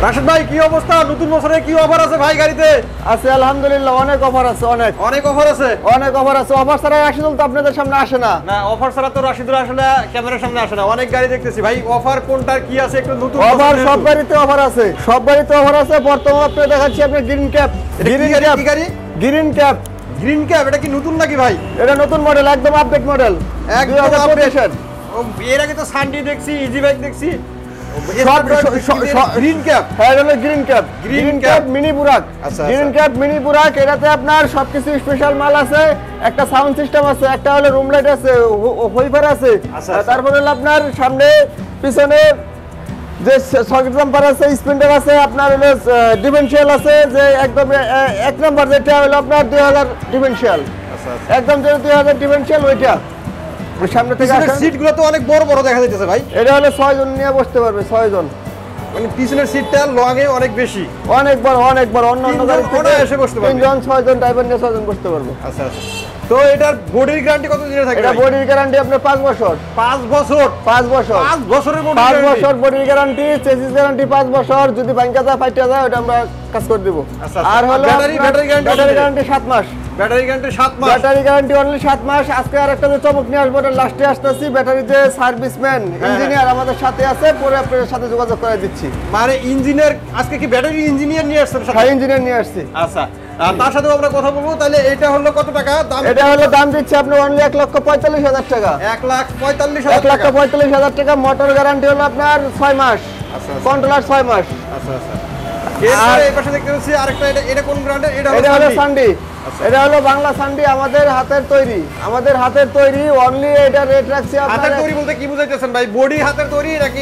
রাশেদ ভাই কি অবস্থা? নতুন বছরে কি অফার আছে ভাই গাড়িতে? আছে আলহামদুলিল্লাহ, অনেক অফার আছে। অনেক অফার আছে। অফার ছাড়া রাশিদুল তো আপনাদের সামনে আসে না। না, অফার ছাড়া তো রাশিদুল আসলে ক্যামেরার সামনে আসে না। অনেক গাড়ি দেখতেছি ভাই, অফার কোনটার কি আছে একটু নতুন অফার? সব গাড়িতে অফার আছে, বর্তমানে আপনি দেখাচ্ছি আপনার গ্রিন ক্যাপ। গ্রিন ক্যাপ এটা কি নতুন নাকি ভাই? এটা নতুন মডেল, একদম আপডেট মডেল, একদম আপডেট। এর আগে তো সানডি দেখছি, ইজি বাইক দেখছি। Green cap mini বুরাক। এটাতে আপনার সবকিছু স্পেশাল মাল আছে। একটা সাউন্ড সিস্টেম আছে, একটা হলো রুম লাইট আছে, হুইপার আছে। তারপরে হলো আপনার সামনে পিছনে যে সকেট জাম্পার আছে, স্প্লেন্ডার আছে, আপনার হলো ডিফারেন্সিয়াল আছে, যে একদম এক নাম্বার যেটা হলো আপনার 2000 ডিফারেন্সিয়াল, একদম যে 2000 ডিফারেন্সিয়াল ওইটা। সামনে থেকে সিটগুলো তো অনেক বড় বড় দেখা যাচ্ছে ভাই। এটা হলো 6 জন নিয়ে বসতে পারবে, 6 জন। মানে পিছনের সিটটা লংয়ে অনেক বেশি, অনেক বড় অন্য গাড়ি থেকে এসে বসতে পারবে। 3 জন 6 জন ড্রাইভার নিয়ে 6 জন বসতে পারবে। আচ্ছা। তো এটার বডির গ্যারান্টি কত দিনের থাকবে? এটা বডির গ্যারান্টি আপনার 5 বছর। 5 বছর? 5 বছর, 5 বছরের বডি 5 বছর বডির গ্যারান্টি, চেসিস গ্যারান্টি 5 বছর। যদি ভাঙা যায় ফাইটা যায় ওটা আমরা কাজ করে দেব। আর হলো ব্যাটারি গ্যারান্টি 7 মাস। ব্যাটারি গ্যারান্টি 7 মাস। ব্যাটারি গ্যারান্টি অনলি 7 মাস। আজকে আরেকটা যে চমক নিয়ে আসবো, এটা লাস্টে আসতেছি। ব্যাটারিতে সার্ভিসম্যান ইঞ্জিনিয়ার আমাদের সাথে আছে, পরে আপনাদের সাথে যোগাযোগ করে দিচ্ছি। মানে ইঞ্জিনিয়ার আজকে কি ব্যাটারি ইঞ্জিনিয়ার নিয়ে আসছেন? হ্যাঁ, ইঞ্জিনিয়ার নিয়ে আসছি। আচ্ছা, তার সাথে আমরা কথা বলবো। তাহলে এটা হলো কত টাকা দাম? এটা হলো দাম দিচ্ছি আপনি অনলি 1,45,000 টাকা। 1,45,000 টাকা। মোটর গ্যারান্টি হলো আপনার 6 মাস। কন্ট্রোলার 6 মাস। আচ্ছা। এরপরে এই পাশে দেখতে পাচ্ছি আরেকটা, এটা কোন ব্র্যান্ডের? এটা হলো সানডি। এটা হলো বাংলা সানডি, আমাদের হাতের তৈরি। অনলি এটা রেট রাখছি আপনার। হাতের তৈরি বলতে কি বুঝাইতেছেন ভাই? বডি হাতের তৈরি নাকি?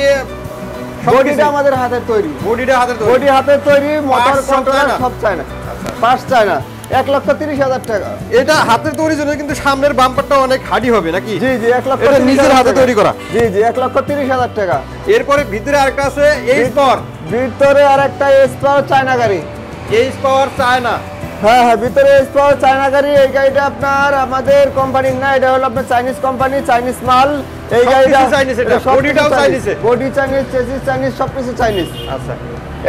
বডিটা আমাদের হাতের তৈরি। বডি হাতের তৈরি, মোটর কন্ট্রোলার সব চায়না, পার্টস চায়না। 1,30,000 টাকা। এটা হাতের তৈরির জন্য কিন্তু সামনের বাম্পারটা অনেক হার্ডি হবে নাকি? জি, 1,30,000 এটা নিজের হাতে তৈরি করা। জি, 1,30,000 টাকা। এরপরে ভিতরে আরেকটা আছে এইচ পাওয়ার। ভিতরে আরেকটা এইচ পাওয়ার চায়না গাড়ি। এইচ পাওয়ার চায়না? হ্যাঁ, ভিতরে এইচ পাওয়ার চায়না গাড়ি। এই গাড়িটা আপনার আমাদের কোম্পানির না, এটা হলো আপনার চাইনিজ কোম্পানি, চাইনিজ মাল। এই গাড়িটা চাইনিজ, এটা বডিটাও Chinese, body Chinese, chassis Chinese, সবকিছু চাইনিজ। আচ্ছা।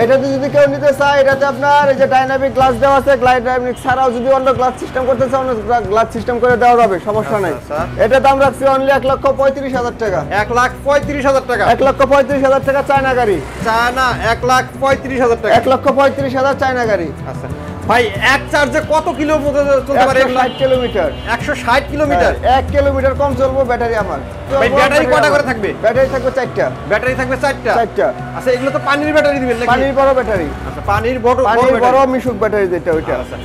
এটাতে যদি কেউ নিতে চায়, এটাতে আপনার এই যে ডাইনামিক গ্লাস দেওয়া আছে, ডাইনামিক ছাড়াও যদি অন্য গ্লাস সিস্টেম করতে চায়, অন্য গ্লাস সিস্টেম করে দেওয়া যাবে, সমস্যা নাই। এটা দাম রাখছি অনলি 1,35,000 টাকা। 1,35,000 টাকা? 1,35,000 টাকা চায়না গাড়ি। চায়না 1,35,000 টাকা? 1,35,000 চায়না গাড়ি। আচ্ছা ভাই, এক চার্জে কত কিলো মতো চলতে পারে? 160 কিলোমিটার। 160 কিলোমিটার? 1 কিলোমিটার কম চলবো ব্যাটারি আমার। ভাই ব্যাটারি কয়টা করে থাকবে? ব্যাটারি থাকবে 4টা। ব্যাটারি থাকবে 4টা? আচ্ছা, এগুলো তো পানির ব্যাটারি দিবেন নাকি? পানির বড় ব্যাটারি। আচ্ছা, পানির বড় মিশুক ব্যাটারি যেটা ওইটা। আচ্ছা।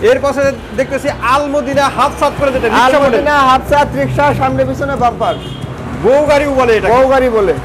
এর পাশে দেখতেছি আলমদিনা হাফ সাত করে যেটা রিকশা বলে। আলমদিনা হাফ সাত রিকশা, সামনে পিছনে বাম্পার। বউ গাড়ি বলে এটা? বউ গাড়ি বলে।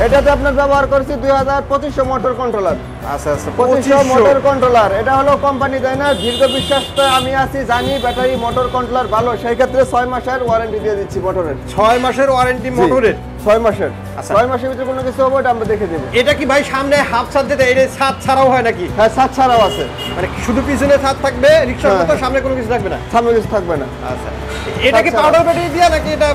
এটাতে আপনার ব্যবহার করছি 2,2500 মোটর কন্ট্রোলার। আচ্ছা, 2500 মোটর কন্ট্রোলার। এটা হলো কোম্পানি দেয় না, দীর্ঘ বিশ্বাস্ত আমি আছি, জানি ব্যাটারি মোটর কন্ট্রোলার ভালো। সেই ক্ষেত্রে 6 মাসের ওয়ারেন্টি দিয়ে দিচ্ছি মোটরের। 6 মাসের ওয়ারেন্টি মোটরের? 6 মাসের। 6 মাসের ভিতরে কোনো কিছু হবে এটা আমরা দেখে দেব। এটা কি ভাই সামনে হাফ ছাদ দিতে, এটা ছাদ ছাড়াও হয় নাকি? হ্যাঁ, ছাদ ছাড়াও আছে। মানে শুধু পিছনে ছাদ থাকবে রিকশার মতো, সামনে কোনো কিছু থাকবে না? সামনে কিছু থাকবে না। আচ্ছা, এটা কি পাউডার ব্যাটারি দিয়া নাকি এটা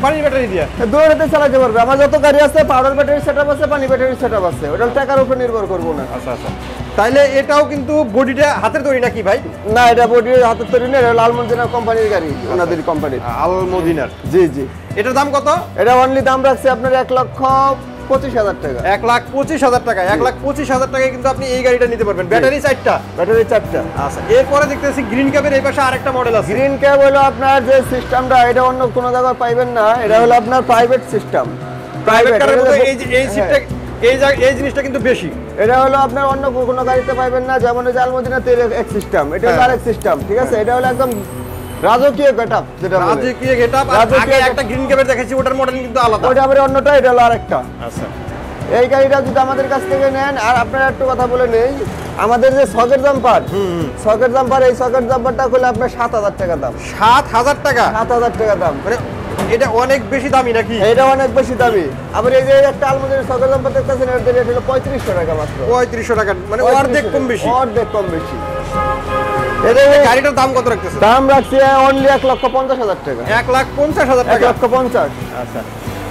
পানি ব্যাটারি দিয়া? দুটোতে চালাতে পারবে। আমার যত গাড়ি আছে পাউডার ব্যাটারি সেটআপ আছে, পানি ব্যাটারি সেটআপ আছে। ওটা টাকার উপর নির্ভর করব না। আচ্ছা। তাইলে এটাও কিন্তু বডিটা হাতের তৈরি নাকি ভাই? না, এটা বডি হাতের তৈরি না, এটা আলমদিনা কোম্পানির গাড়ি, ওনাদের কোম্পানি আলমদিনার। জি। এটার দাম কত? এটা অনলি দাম রাখছি আপনার 1,25,000 টাকা। 1,25,000 টাকা? 1,25,000 টাকায় কিন্তু আপনি এই গাড়িটা নিতে পারবেন। ব্যাটারি 4টা? ব্যাটারি 4টা। আচ্ছা, এরপরে দেখতেছি গ্রিন ক্যাপের এই পাশে আরেকটা মডেল আছে। গ্রিন ক্যাপ হলো আপনার যে সিস্টেমটা, এটা অন্য কোনো জায়গায় পাইবেন না। এটা হলো আপনার প্রাইভেট সিস্টেম। প্রাইভেট কারের মতো এই সিটটা, এই জিনিসটা কিন্তু বেশি। এটা হলো আপনার অন্য কোনো গাড়িতে পাইবেন না। যেমন এই যে আলমদিনাতে এক সিস্টেম, এটা হলো আরেক সিস্টেম। ঠিক আছে, এটা হলো একদম রাজকীয় গেটআপ, যেটা রাজকীয় গেটআপ। আগে একটা গ্রিন ক্যাপের দেখেছি, ওটার মডেল কিন্তু আলাদা। ওটা আবার অন্যটা, এটা হলো আরেকটা। আচ্ছা, এই গাড়িটা যদি আমাদের কাছ থেকে নেন, আর আপনারা একটু কথা বলে নেই, আমাদের যে সকেট জাম্পার, এই সকেট জাম্পারটা করলে আপনার 7,000 টাকা দাম। 7,000 টাকা? 7,000 টাকা দাম। মানে এটা অনেক বেশি দামি নাকি? এটা অনেক বেশি দামি। আবার এই যে একটা আলমদিনা সকেট জাম্পার দেখতেছেন, এর রেট হলো 3500 টাকা মাত্র। 3500 টাকা? মানে অর্ধেক কম বেশি? অর্ধেক কম বেশি। গাড়িটার দাম কত রাখতেছে? দাম রাখছি অনলি 1,50,000 টাকা। 1,50,000 টাকা? 1,50,000। আচ্ছা,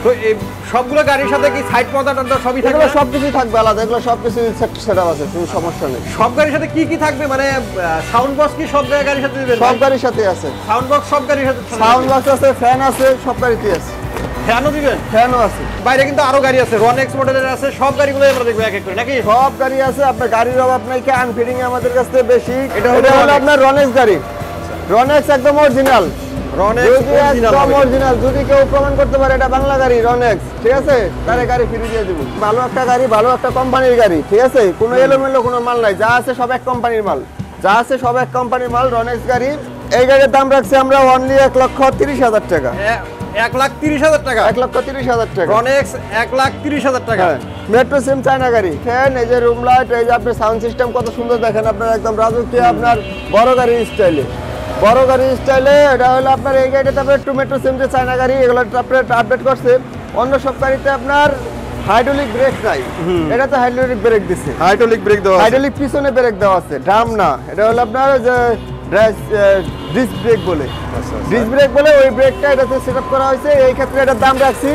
তো এই সবগুলো গাড়ির সাথে কি সাইড পর্দা টর্দা সবই থাকবে? এগুলো সবকিছুই থাকবে আলাদা, এগুলো সবকিছু সেটআপ আছে, কোনো সমস্যা নেই। সব গাড়ির সাথে কি কি থাকবে, মানে সাউন্ড বক্স কি সব গাড়ির সাথে দিবেন? সব গাড়ির সাথে আছে সাউন্ড বক্স, সব গাড়ির সাথে সাউন্ড বক্স আছে, ফ্যান আছে, সব গাড়িতে আছে। ফ্যানও দিবেন? ফ্যানও আছে। বাইরে কিন্তু আরো গাড়ি আছে, রনেক্স মডেলের আছে, সব গাড়িগুলো আমরা দেখবো এক এক করে নাকি? সব গাড়ি আছে, আপনার গাড়ির অভাব নাই, আনফিটিং আমাদের কাছে বেশি। এটা হলো আপনার রনেক্স গাড়ি, রনেক্স একদম অরিজিনাল, যদি কেউ প্রমাণ করতে পারে এটা বাংলা গাড়ি রনেক্স, ঠিক আছে, তাহলে গাড়ি ফ্রি দিয়ে দিব। ভালো একটা গাড়ি, ভালো একটা কোম্পানির গাড়ি, ঠিক আছে, কোনো এলোমেলো কোনো মাল নাই, যা আছে সব এক কোম্পানির মাল, যা আছে সব এক কোম্পানির মাল, রনেক্স গাড়ি। এই গাড়ির দাম রাখছি আমরা অনলি 1,30,000 টাকা। 1,30,000 টাকা? 1,30,000 টাকা রনেক্স 1,30,000 টাকা। মেট্রো সিম চায়না গাড়ি, ফ্যান, এই যে রুম লাইট, এই যে আপনার সাউন্ড সিস্টেম কত সুন্দর দেখেন, আপনার একদম রাজকীয়, আপনার বড় গাড়ির স্টাইলে, বড় গাড়ির স্টাইলে। এটা হলো আপনার এই গাড়িটা আপনার একটু মেট্রো সিম যে চায়না গাড়ি, এগুলো আপনার আপডেট করছে। অন্য সব গাড়িতে আপনার হাইড্রোলিক ব্রেক নাই, এটাতে হাইড্রোলিক ব্রেক দিচ্ছে, হাইড্রোলিক ব্রেক দেওয়া আছে, হাইড্রোলিক পিছনে ব্রেক দেওয়া আছে, ড্রাম না, এটা হলো আপনার যে ডিস্ক ব্রেক বলে, ডিস্ক ব্রেক বলে ওই ব্রেকটা এটাতে সেটআপ করা হয়েছে। এই ক্ষেত্রে এটার দাম রাখছি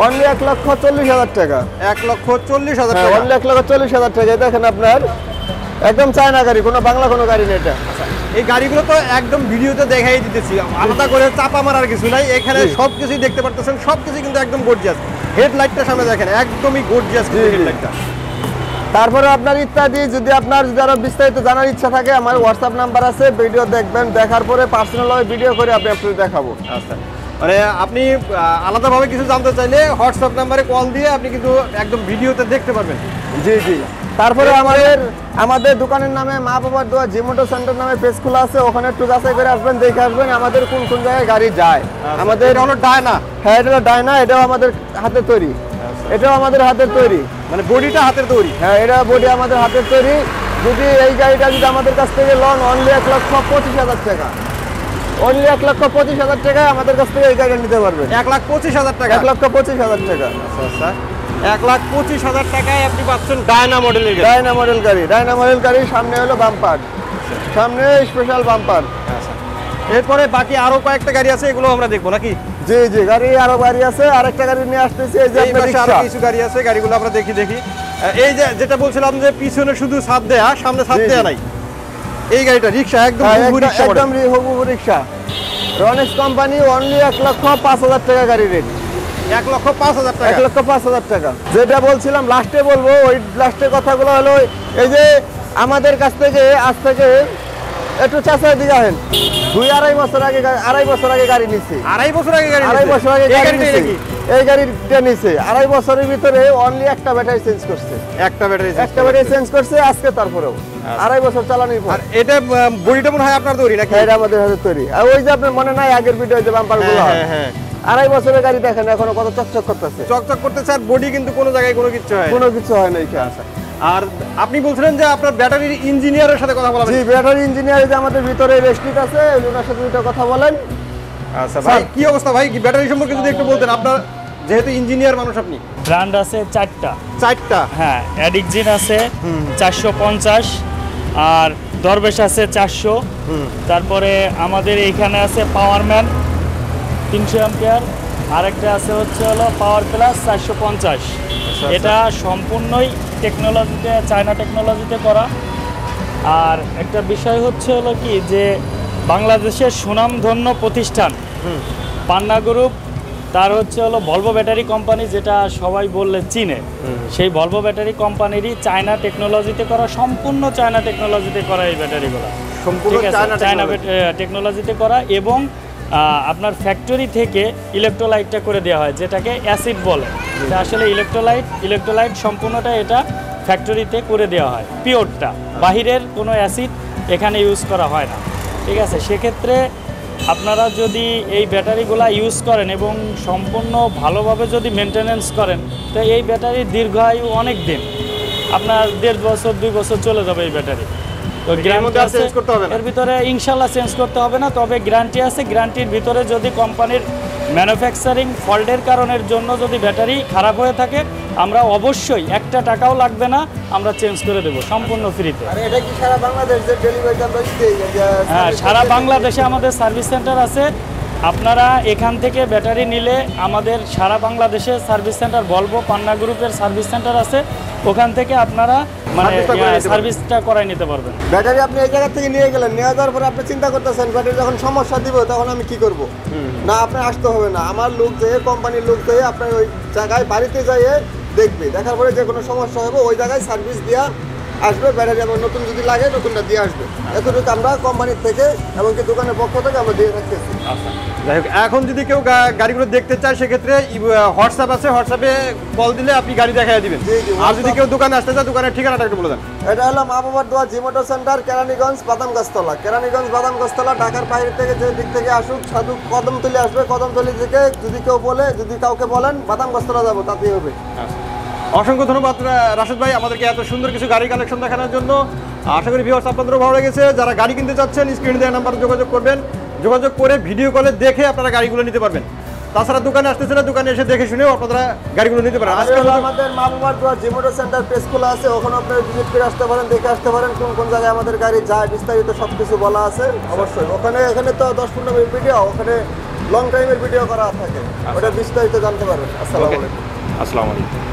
অনলি 1,40,000 টাকা। 1,40,000 টাকা? অনলি 1,40,000 টাকা। দেখেন আপনার একদম চায়না গাড়ি, কোনো বাংলা কোনো গাড়ি নেই এটা। এই গাড়িগুলো তো একদম ভিডিওতে দেখাই দিতেছি, আলাদা করে চাপা মারার কিছু নাই, এখানে সবকিছুই দেখতে পারতেছেন, সবকিছু কিন্তু একদম গর্জিয়াস। হেডলাইটটা সামনে দেখেন, একদমই গর্জিয়াস হেডলাইটটা। তারপরে আপনার ইত্যাদি, যদি আপনার আরো বিস্তারিত জানার ইচ্ছা থাকে, আমার হোয়াটসঅ্যাপ নাম্বার আছে, ভিডিও দেখবেন, দেখার পরে পার্সোনালভাবে ভিডিও করে আমি আপনাদের দেখাবো। আচ্ছা, মানে আপনি আলাদাভাবে কিছু জানতে চাইলে হোয়াটসঅ্যাপ নাম্বারে কল দিয়ে আপনি কিন্তু একদম ভিডিওতে দেখতে পারবেন। জি জি। তারপরে আমাদের দোকানের নামে মা বাবার দোয়া জিমোটো সেন্টার নামে পেজ খোলা আছে, ওখানে একটু যাচাই করে আসবেন, দেখে আসবেন আমাদের কোন কোন জায়গায় গাড়ি যায়। আমাদের এটা হলো ডায়না? হ্যাঁ, এটা হলো ডায়না, এটাও আমাদের হাতের তৈরি, এটাও আমাদের হাতের তৈরি, মানে বডিটা হাতের তৈরি? হ্যাঁ, এটা বডি আমাদের হাতের তৈরি। যদি এই গাড়িটা যদি আমাদের কাছ থেকে লন অনলি 1,25,000 টাকা, অনলি 1,25,000 টাকায় আমাদের কাছ থেকে এই গাড়িটা নিতে পারবেন। 1,25,000 টাকা? 1,25,000 টাকা। আচ্ছা, 1,25,000 টাকায় আপনি পাচ্ছেন ডায়না মডেলের গাড়ি। ডায়না মডেল গাড়ি, ডায়না মডেল গাড়ি, সামনে হলো বাম্পার, সামনে স্পেশাল বাম্পার। এরপরে বাকি আরো কয়েকটা গাড়ি আছে, এগুলো আমরা দেখবো নাকি? জি জি, গাড়ি আরো গাড়ি আছে, আরেকটা গাড়ি নিয়ে আসতেছি। এই যে আরো কিছু গাড়ি আছে, গাড়িগুলো আমরা দেখি। এই যে যেটা বলছিলাম যে পিছনে শুধু ছাদ দেয়া, সামনে ছাদ দেয়া নাই, এই গাড়িটা রিকশা, একদম হুবহু রিকশা, রনেক্স কোম্পানি, অনলি 1,05,000 টাকা গাড়ি রেট। 1,05,000 টাকা? 1,05,000 টাকা। যেটা বলছিলাম লাস্টে বলবো, ওই লাস্টের কথাগুলো হলো এই যে আমাদের কাছ থেকে আজ থেকে একটু চাচার দিকে আহেন, 2-2.5 বছর আগে, 2.5 বছর আগে গাড়ি নিচ্ছে। 2.5 বছর আগে গাড়ি? 2.5 বছর আগে গাড়ি নিচ্ছে, এই গাড়িটা নিচ্ছে। 2.5 বছরের ভিতরে অনলি একটা ব্যাটারি চেঞ্জ করছে, একটা ব্যাটারি চেঞ্জ করছে আজকে। তারপরেও 2.5 বছর চালানোর পর। আর এটা বডিটা মনে হয় আপনার তৈরি নাকি? এটা আমাদের হাতে তৈরি। আর ওই যে আপনার মনে নাই আগের ভিডিও যে বাম্পারগুলো, হ্যাঁ, 2.5 বছরের গাড়ি দেখেন এখনো কত চকচক করতেছে, চকচক করতেছে, আর বডি কিন্তু কোনো জায়গায় কোনো কিছু হয় না, কোনো কিছু হয় না এখানে। আর আপনি বলছিলেন যে আপনার ব্যাটারির ইঞ্জিনিয়ারের সাথে কথা বলা? জি, ব্যাটারি ইঞ্জিনিয়ার যে আমাদের ভিতরে রেস্ট্রিক্ট আছে, ওনার সাথে দুটো কথা বলেন। আচ্ছা ভাই, কি অবস্থা ভাই, ব্যাটারি সম্পর্কে যদি একটু বলতেন, আপনার যেহেতু ইঞ্জিনিয়ার মানুষ আপনি। ব্র্যান্ড আছে 4টা। হ্যাঁ, অ্যাডিকজিন আছে 450, আর দরবেশ আছে 400, তারপরে আমাদের এইখানে আছে পাওয়ারম্যান 300 অ্যাম্পিয়ার, আরেকটা আছে হচ্ছে হলো পাওয়ার প্লাস 450। এটা সম্পূর্ণই টেকনোলজিতে, চায়না টেকনোলজিতে করা। আর একটা বিষয় হচ্ছে হলো কি, যে বাংলাদেশের সুনামধন্য প্রতিষ্ঠান পান্না গ্রুপ, তার হচ্ছে হলো ভলভো ব্যাটারি কোম্পানি, যেটা সবাই বললে চিনে, সেই ভলভো ব্যাটারি কোম্পানিরই চায়না টেকনোলজিতে করা, সম্পূর্ণ চায়না টেকনোলজিতে করা এই ব্যাটারিগুলো, ঠিক আছে, চায়না টেকনোলজিতে করা। এবং আপনার ফ্যাক্টরি থেকে ইলেকট্রোলাইটটা করে দেওয়া হয়, যেটাকে অ্যাসিড বলে। এটা আসলে ইলেকট্রোলাইট সম্পূর্ণটা এটা ফ্যাক্টরিতে করে দেওয়া হয়, পিওরটা, বাহিরের কোনো অ্যাসিড এখানে ইউজ করা হয় না, ঠিক আছে। সেক্ষেত্রে আপনারা যদি এই ব্যাটারিগুলো ইউজ করেন এবং সম্পূর্ণ ভালোভাবে যদি মেনটেনেন্স করেন, তো এই ব্যাটারির দীর্ঘায়ু অনেক দিন, আপনার 1.5 বছর 2 বছর চলে যাবে এই ব্যাটারি। তো গ্যারান্টি আছে, এর ভিতরে ইনশাল্লাহ চেঞ্জ করতে হবে না, তবে গ্যারান্টি আছে। গ্যারান্টির ভিতরে যদি কোম্পানির ম্যানুফ্যাকচারিং ফল্টের কারণের জন্য যদি ব্যাটারি খারাপ হয়ে থাকে, আমরা অবশ্যই 1 টাকাও লাগবে না, আমরা চেঞ্জ করে দেবো সম্পূর্ণ ফ্রিতে। আর এটা কি সারা বাংলাদেশে ডেলিভারি আমরা দিই? হ্যাঁ, সারা বাংলাদেশে আমাদের সার্ভিস সেন্টার আছে, আপনারা এখান থেকে ব্যাটারি নিলে আমাদের সারা বাংলাদেশে সার্ভিস সেন্টার ভলভো পান্না গ্রুপের সার্ভিস সেন্টার আছে, ওখান থেকে আপনারা মানে সার্ভিসটা করাই নিতে পারবেন। ব্যাটারি আপনি এই জায়গা থেকে নিয়ে গেলেন, নিয়ে যাওয়ার পরে আপনি চিন্তা করতেছেন ব্যাটারি যখন সমস্যা দিব তখন আমি কি করব। না, আপনার আসতে হবে না, আমার লোক যেয়ে কোম্পানির লোক যেয়ে আপনার ওই জায়গায় বাড়িতে যাইয়ে দেখবে, দেখার পরে যে কোনো সমস্যা হবে ওই জায়গায় সার্ভিস দেওয়া আসবে, ব্যাটারি আমার নতুন যদি লাগে নতুনটা দিয়ে আসবে। এতটুকু আমরা কোম্পানির থেকে এমনকি দোকানের পক্ষ থেকে আমরা দিয়ে থাকতেছি। যাই হোক, এখন যদি কেউ গাড়িগুলো দেখতে চায় সেক্ষেত্রে হোয়াটসঅ্যাপ আছে, হোয়াটসঅ্যাপে কল দিলে আপনি গাড়ি দেখাই দিবেন। আর যদি কেউ দোকানে আসতে চায় দোকানের ঠিকানাটা একটু বলে দেন। এটা হলো মা বাবার দোয়া জি মোটর সেন্টার, কেরানীগঞ্জ বাদামগাছতলা। কেরানীগঞ্জ বাদামগাছতলা ঢাকার বাইরে থেকে যে দিক থেকে আসুক শুধু কদমতলি আসবে, কদমতলি থেকে যদি কেউ বলে, যদি কাউকে বলেন বাদামগাছতলা যাবো তাতেই হবে। অসংখ্য ধন্যবাদ রাশেদ ভাই আমাদেরকে এত সুন্দর কিছু গাড়ি কালেকশন দেখানোর জন্য। আশা করি ভিউয়ার্স আপনাদেরও ভালো লেগেছে। যারা গাড়ি কিনতে চাচ্ছেন স্ক্রিনে দেওয়া নাম্বারে যোগাযোগ করবেন, যোগাযোগ করে ভিডিও কলে দেখে আপনারা গাড়িগুলো নিতে পারবেন। তাছাড়া দোকানে আসতেছে না, দোকানে এসে দেখে শুনেও আপনারা গাড়িগুলো নিতে পারেন। আজকে আমাদের মা বাবার দোয়া জি মোটর সেন্টার পেজ খোলা আছে, ওখানে আপনারা ভিজিট করে আসতে পারেন, দেখে আসতে পারেন কোন কোন জায়গায় আমাদের গাড়ি যায়, বিস্তারিত সব কিছু বলা আছে। অবশ্যই এখানে তো 10-15 মিনিট ভিডিও, ওখানে লং টাইমের ভিডিও করা থাকে, ওটা বিস্তারিত জানতে পারবেন। আসসালামু আলাইকুম। আসসালামু আলাইকুম।